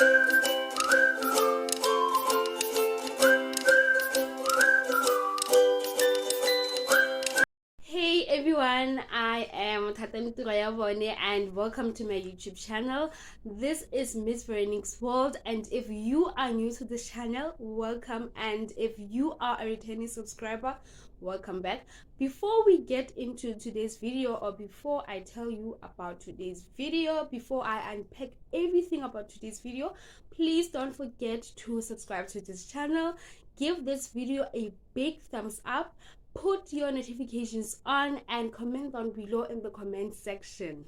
Hey everyone, I am Tatani and welcome to my YouTube channel. This is Miss Veronic's World, and if you are new to this channel, welcome, and if you are a returning subscriber, welcome back. Before we get into today's video, or before I tell you about today's video, before I unpack everything about today's video, please don't forget to subscribe to this channel. Give this video a big thumbs up, put your notifications on, and comment down below in the comment section.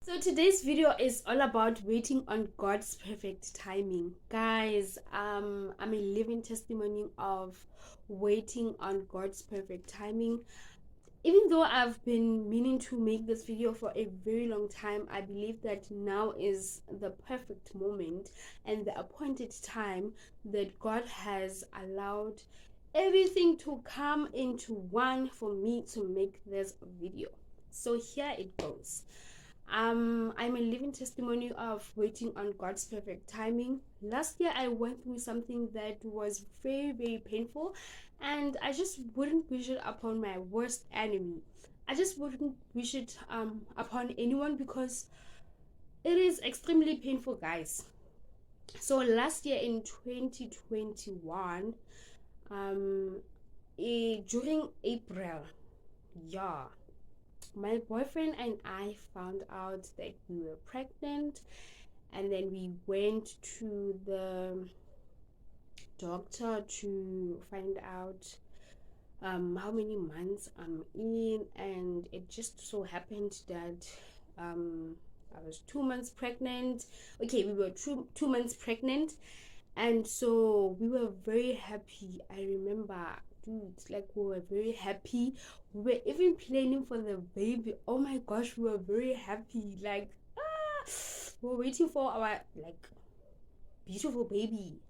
So today's video is all about waiting on God's perfect timing. Guys, I'm a living testimony of waiting on God's perfect timing. Even though I've been meaning to make this video for a very long time, I believe that now is the perfect moment and the appointed time that God has allowed everything to come into one for me to make this video. So here it goes. I'm a living testimony of waiting on God's perfect timing. Last year I went through something that was very, very painful, and I just wouldn't wish it upon my worst enemy. I just wouldn't wish it upon anyone, because it is extremely painful, guys. So last year in 2021, during April, yeah, my boyfriend and I found out that we were pregnant, and then we went to the doctor to find out how many months I'm in, and it just so happened that I was 2 months pregnant. Okay, we were 2 months pregnant, and so we were very happy. I remember, dude, like, we were very happy. We were even planning for the baby. Oh my gosh, we were very happy. Like, we were waiting for our, like, beautiful baby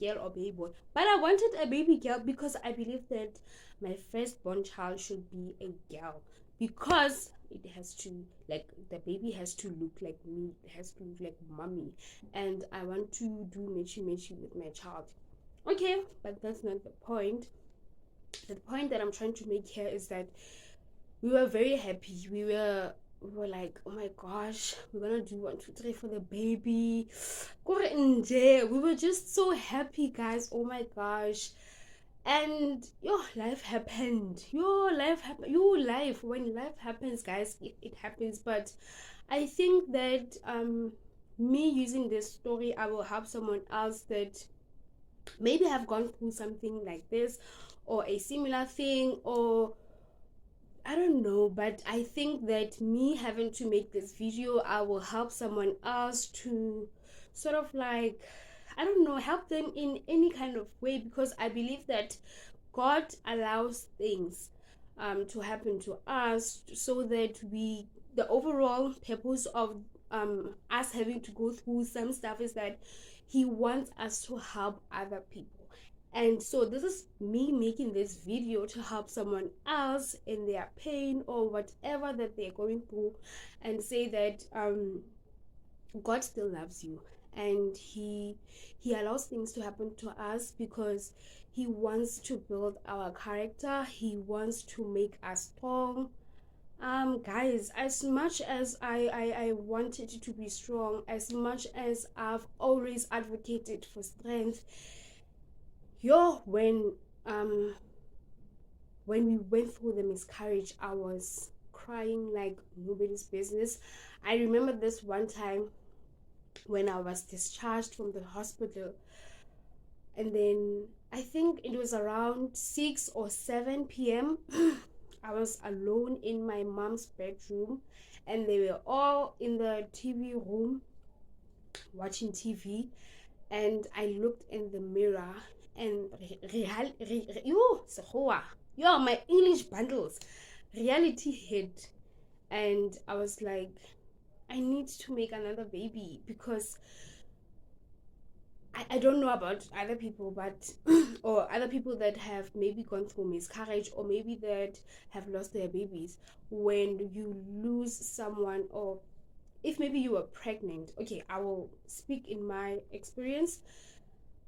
girl or baby boy. But I wanted a baby girl because I believe that my firstborn child should be a girl, because it has to, like, the baby has to look like me, it has to look like mommy, and I want to do matchy with my child. Okay, but that's not the point. The point that I'm trying to make here is that we were very happy. We were like, oh my gosh, we're gonna do 1 2 3 for the baby. We were just so happy, guys. Oh my gosh. And life happened. When life happens, guys, it happens. But I think that me using this story, I will help someone else that maybe have gone through something like this, or a similar thing, or I don't know. But I think that me having to make this video, I will help someone else to sort of, like, I don't know, help them in any kind of way, because I believe that God allows things to happen to us, so that the overall purpose of us having to go through some stuff is that He wants us to help other people. And so this is me making this video to help someone else in their pain or whatever that they're going through, and say that God still loves you, and he allows things to happen to us because He wants to build our character. He wants to make us strong. Guys, as much as I wanted to be strong, as much as I've always advocated for strength, when we went through the miscarriage, I was crying like nobody's business. I remember this one time when I was discharged from the hospital, and then I think it was around 6 or 7 p.m. I was alone in my mom's bedroom, and they were all in the TV room watching TV, and I looked in the mirror, and my English bundles, reality hit, and I was like, I need to make another baby, because I don't know about other people, but or other people that have maybe gone through miscarriage, or maybe that have lost their babies. When you lose someone, or if maybe you were pregnant, okay, I will speak in my experience.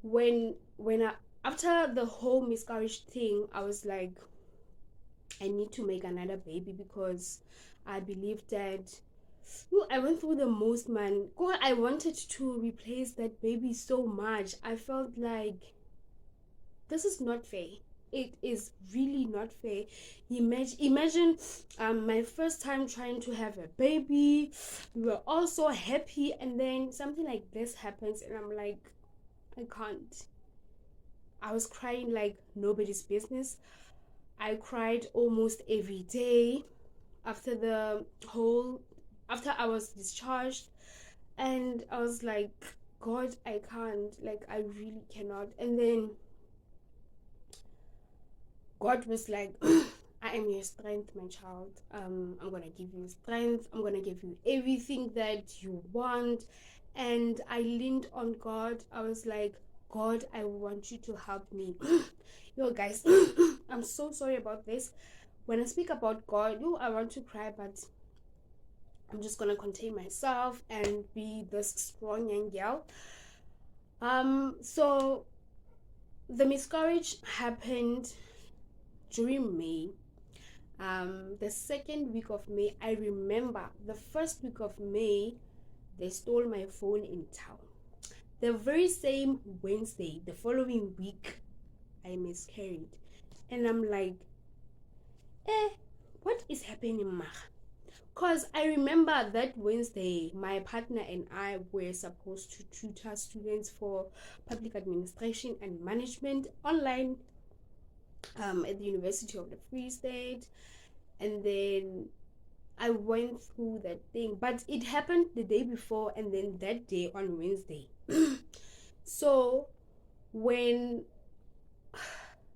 When I, after the whole miscarriage thing, I was like, I need to make another baby, because I believe that I went through the most, man. God, I wanted to replace that baby so much. I felt like this is not fair. It is really not fair. Imagine my first time trying to have a baby. We were all so happy, and then something like this happens, and I'm like, I can't. I was crying like nobody's business. I cried almost every day after the whole after I was discharged, and I was like, God, I can't, like, I really cannot. And then God was like, I am your strength, my child. I'm gonna give you strength. I'm gonna give you everything that you want. And I leaned on God. I was like, God, I want you to help me. Yo, guys, I'm so sorry about this. When I speak about God, I want to cry, but I'm just gonna contain myself and be this strong young girl. So the miscarriage happened during May. The second week of May, I remember the first week of May, they stole my phone in town. The very same Wednesday, the following week, I miscarried. And I'm like, what is happening, ma? Because I remember that Wednesday, my partner and I were supposed to tutor students for public administration and management online at the University of the Free State. And then I went through that thing, but it happened the day before, and then that day on Wednesday. So when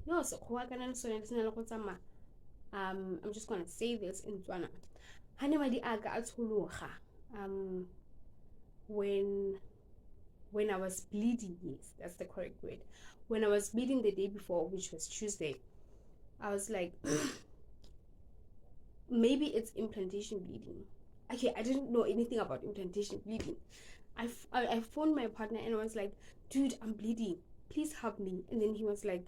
I'm just gonna say this in Tswana. Um when when I was bleeding, yes, that's the correct word. When I was bleeding the day before, which was Tuesday, I was like, maybe it's implantation bleeding. Okay, I didn't know anything about implantation bleeding. I phoned my partner and I was like, dude, I'm bleeding. Please help me. And then he was like,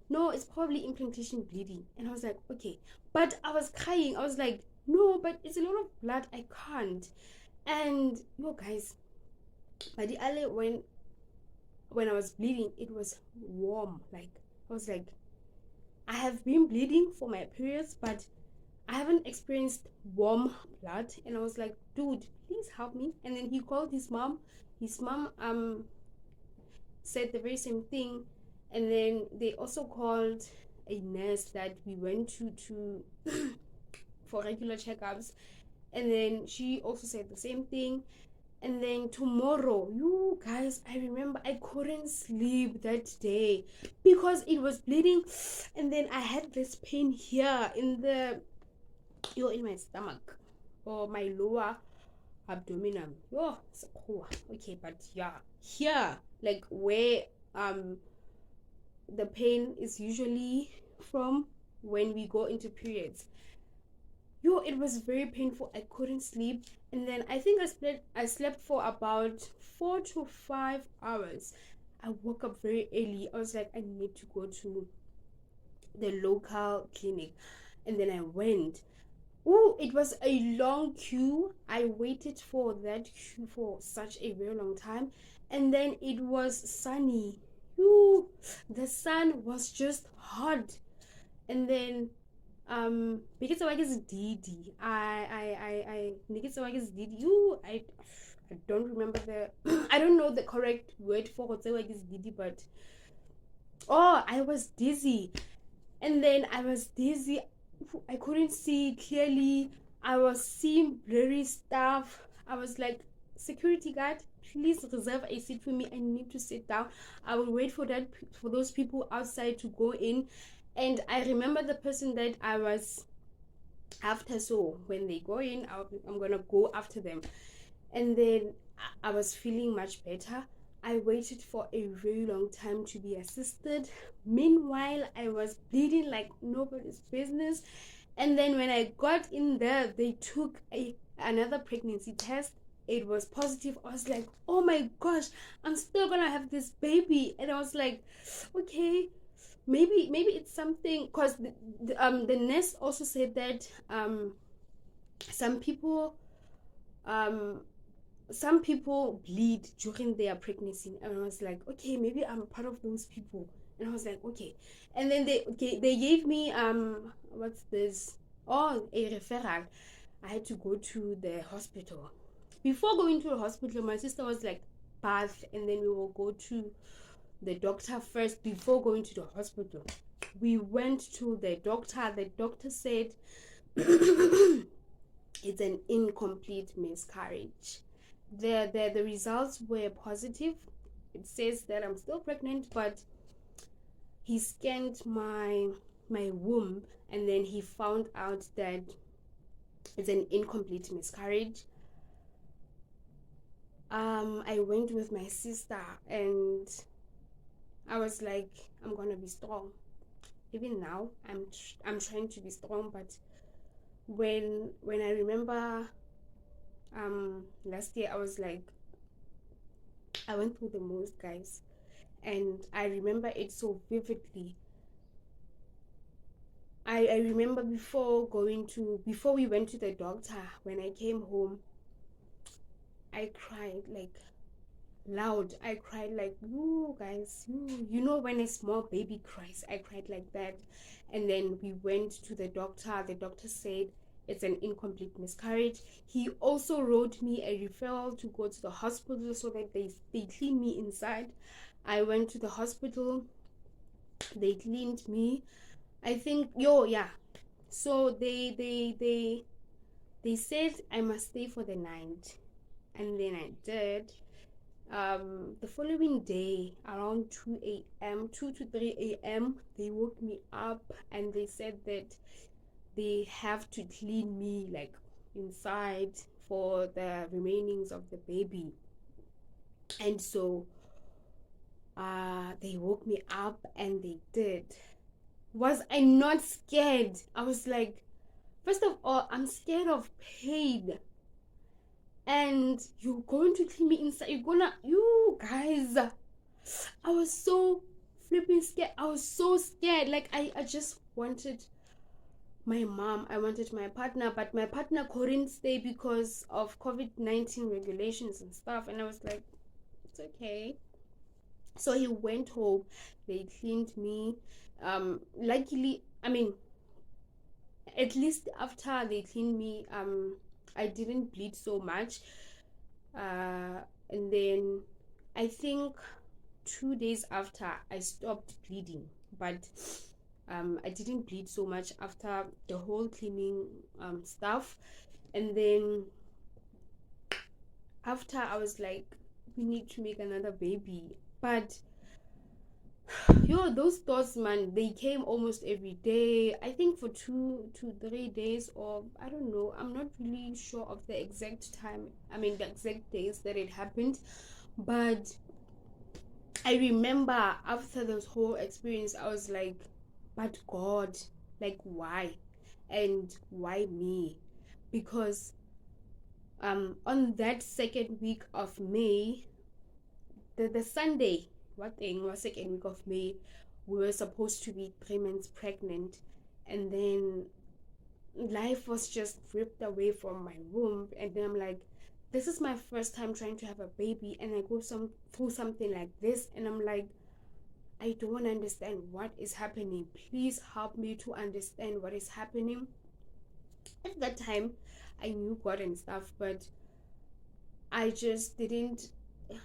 no, it's probably implantation bleeding. And I was like, okay. But I was crying. I was like, no, but it's a lot of blood. I can't. And guys, by the alley, when I was bleeding, it was warm. Like, I was like, I have been bleeding for my periods, but I haven't experienced warm blood. And I was like, dude, please help me. And then he called his mom. His mom said the very same thing. And then they also called a nurse that we went to for regular checkups. And then she also said the same thing. And then tomorrow, you guys, I remember I couldn't sleep that day because it was bleeding. And then I had this pain here in my stomach, or my lower abdominal. Okay, but yeah, here, like where the pain is usually from when we go into periods. It was very painful. I couldn't sleep, and then I think I slept for about 4 to 5 hours. I woke up very early. I was like, I need to go to the local clinic, and then I went. It was a long queue. I waited for that queue for such a very long time, and then it was sunny. The sun was just hot, and then because I is Didi. I don't remember the I don't know the correct word for Hotsewa is Didi, but I was dizzy. And then I was dizzy. I couldn't see clearly. I was seeing blurry stuff. I was like, security guard, please reserve a seat for me. I need to sit down. I will wait for those people outside to go in. And I remember the person that I was after. So when they go in, I'm gonna go after them. And then I was feeling much better. I waited for a very long time to be assisted. Meanwhile, I was bleeding like nobody's business. And then when I got in there, they took another pregnancy test. It was positive. I was like, oh my gosh, I'm still gonna have this baby. And I was like, okay, maybe it's something, because the nurse also said that some people um some people bleed during their pregnancy. And I was like, okay, maybe I'm part of those people. And I was like, okay. And then they gave me what's this, oh, a referral. I had to go to the hospital. Before going to the hospital, my sister was like, bath, and then we will go to the doctor first before going to the hospital. We went to the doctor. The doctor said it's an incomplete miscarriage. The results were positive. It says that I'm still pregnant, but he scanned my womb, and then he found out that it's an incomplete miscarriage. I went with my sister, and I was like, I'm gonna be strong. Even now, I'm trying to be strong, but when I remember last year, I was like, I went through the most, guys, and I remember it so vividly. I remember before we went to the doctor, when I came home, I cried like loud. I cried like, you guys, you know, when a small baby cries, I cried like that. And then we went to the doctor. The doctor said it's an incomplete miscarriage. He also wrote me a referral to go to the hospital so that they clean me inside. I went to the hospital. They cleaned me. I think, yeah. So they said I must stay for the night, and then I did. The following day, around 2 a.m., 2 to 3 a.m., they woke me up, and they said that they have to clean me like inside for the remainings of the baby. And so they woke me up, and they did. Was I not scared? I was like, first of all, I'm scared of pain. And you're going to clean me inside. You guys. I was so flipping scared. I was so scared. Like, I just wanted my mom. I wanted my partner. But my partner couldn't stay because of COVID-19 regulations and stuff. And I was like, it's okay. So he went home. They cleaned me. Luckily, I mean, at least after they cleaned me, I didn't bleed so much. And then I think 2 days after, I stopped bleeding, but I didn't bleed so much after the whole cleaning stuff. And then after, I was like, we need to make another baby. But those thoughts, man, they came almost every day. I think for 2 to 3 days, or I don't know, I'm not really sure of the exact time, the exact days that it happened. But I remember after this whole experience, I was like, but God, like, why? And why me? Because on that second week of May, the Sunday, what thing was second week of May, we were supposed to be 3 months pregnant. And then life was just ripped away from my womb. And then I'm like, this is my first time trying to have a baby, and I go through something like this, and I'm like, I don't understand what is happening. Please help me to understand what is happening. At that time, I knew God and stuff, but I just didn't.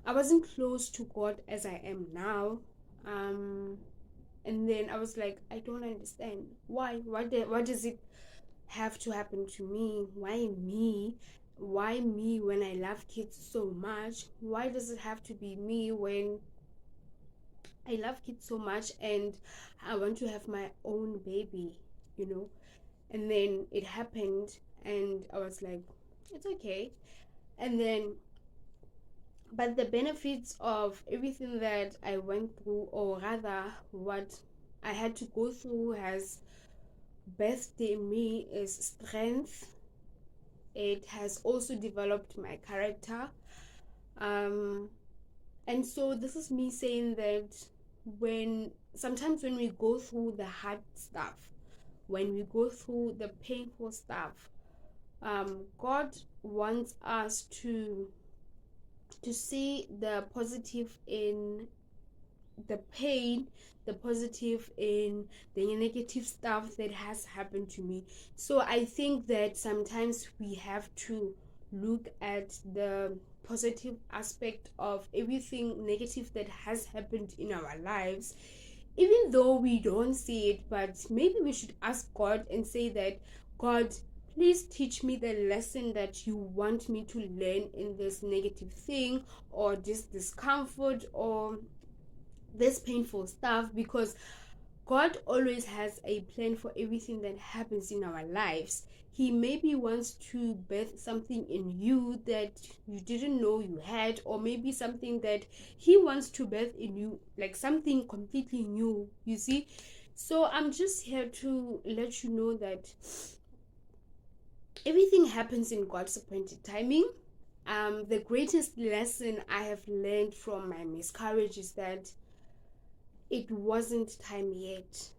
I wasn't close to God as I am now. And then I was like, I don't understand why. What does it have to happen to me? Why me? Why me when I love kids so much? Why does it have to be me when I love kids so much and I want to have my own baby, you know? And then it happened, and I was like, it's okay. And then But the benefits of everything that I went through, or rather what I had to go through, has birthed in me is strength. It has also developed my character. Um, and so this is me saying that when we go through the hard stuff, when we go through the painful stuff, God wants us to see the positive in the pain, the positive in the negative stuff that has happened to me. So I think that sometimes we have to look at the positive aspect of everything negative that has happened in our lives, even though we don't see it. But maybe we should ask God and say that, God, please teach me the lesson that you want me to learn in this negative thing, or this discomfort, or this painful stuff, because God always has a plan for everything that happens in our lives. He maybe wants to birth something in you that you didn't know you had, or maybe something that He wants to birth in you, like something completely new, you see. So I'm just here to let you know that everything happens in God's appointed timing. The greatest lesson I have learned from my miscarriage is that it wasn't time yet.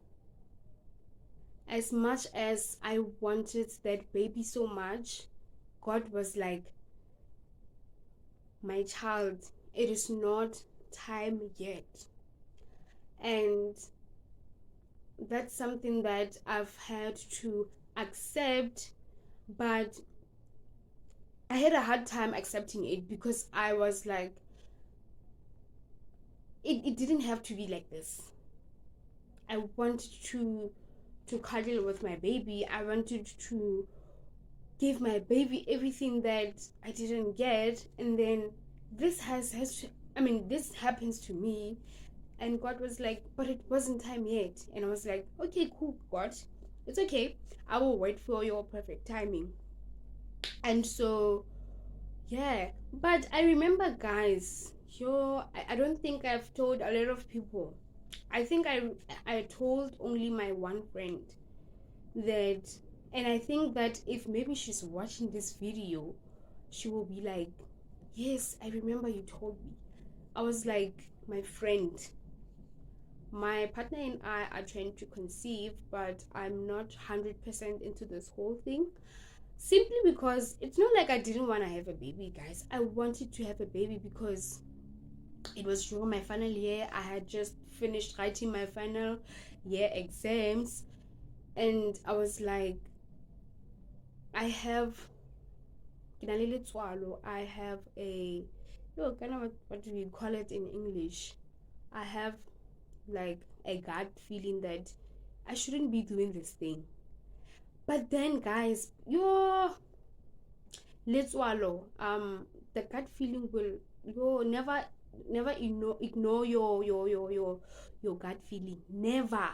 As much as I wanted that baby so much, God was like, my child, it is not time yet. And that's something that I've had to accept, but I had a hard time accepting it, because I was like, it didn't have to be like this. I wanted to cuddle with my baby. I wanted to give my baby everything that I didn't get, and then this happens to me. And God was like, but it wasn't time yet. And I was like, okay, cool, God, it's okay, I will wait for your perfect timing. And so, yeah. But I remember, guys, I don't think I've told a lot of people. I think I told only my one friend that. And I think that if maybe she's watching this video, she will be like, yes, I remember you told me. I was like, my friend, my partner and I are trying to conceive, but I'm not 100% into this whole thing. Simply because it's not like I didn't want to have a baby, guys. I wanted to have a baby because it was during my final year. I had just finished writing my final year exams, and I was like, I have I have a, kind of, what do we call it in English? I have like a gut feeling that I shouldn't be doing this thing. But then, guys, let's swallow. The gut feeling will, never ignore your gut feeling. Never.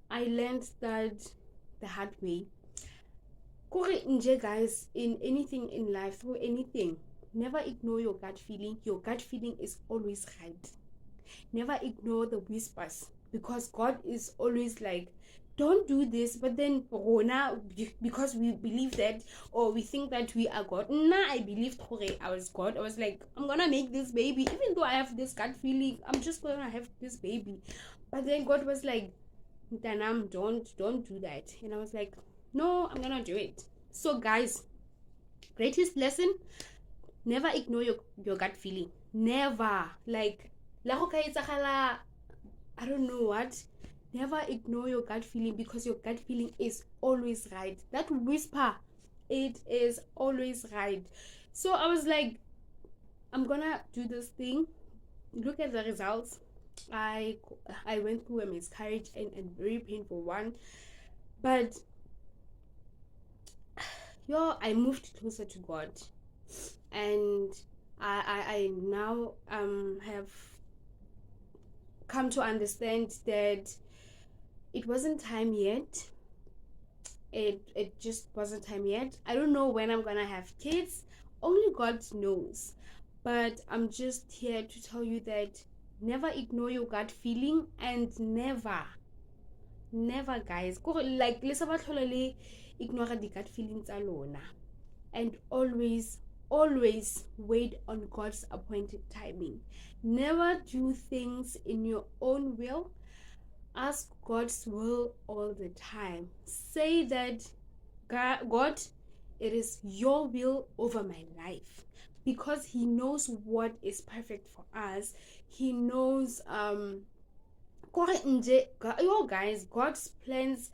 I learned that the hard way. Guys, in anything in life, through anything, never ignore your gut feeling. Your gut feeling is always right. Never ignore the whispers, because God is always like, don't do this. But then now, because we believe that, or we think that we are God. I believed I was God. I was like, I'm gonna make this baby, even though I have this gut feeling, I'm just gonna have this baby. But then God was like, Danam, don't do that. And I was like, no, I'm gonna do it. So guys, greatest lesson: never ignore your gut feeling. Never. Like, I don't know what. Never ignore your gut feeling, because your gut feeling is always right. That whisper, it is always right. So I was like, I'm gonna do this thing. Look at the results. I went through a miscarriage, and a very painful one. But I moved closer to God, and I now have come to understand that it wasn't time yet. It just wasn't time yet. I don't know when I'm gonna have kids. Only God knows. But I'm just here to tell you that never ignore your gut feeling, and never guys go like le sa ba tlhola le ignore the gut feelings alone, and always wait on God's appointed timing. Never do things in your own will. Ask God's will all the time. Say that God, it is your will over my life, because he knows what is perfect for us. He knows guys, God's plans,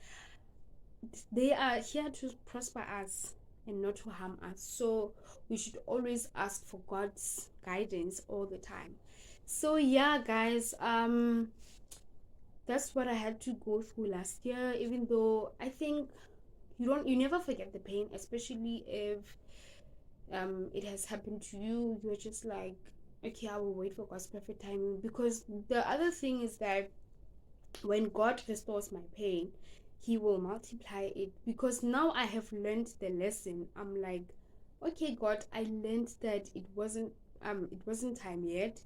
they are here to prosper us and not to harm us. So we should always ask for God's guidance all the time. So yeah, guys, that's what I had to go through last year. Even though I think you never forget the pain, especially if it has happened to you. You're just like, okay, I will wait for God's perfect timing. Because the other thing is that when God restores my pain, he will multiply it. Because now I have learned the lesson. I'm like, okay, God, I learned that it wasn't time yet.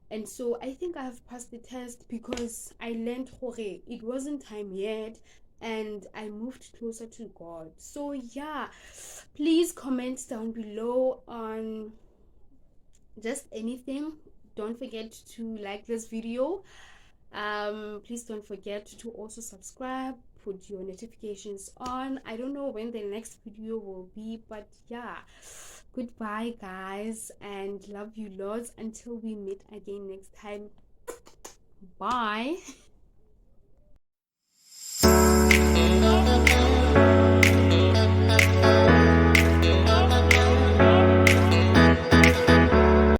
And so I think I have passed the test, because I learned it wasn't time yet, and I moved closer to God. So yeah, please comment down below on just anything. Don't forget to like this video. Please don't forget to also subscribe, put your notifications on. I don't know when the next video will be, but yeah, goodbye guys, and love you lots until we meet again next time. Bye.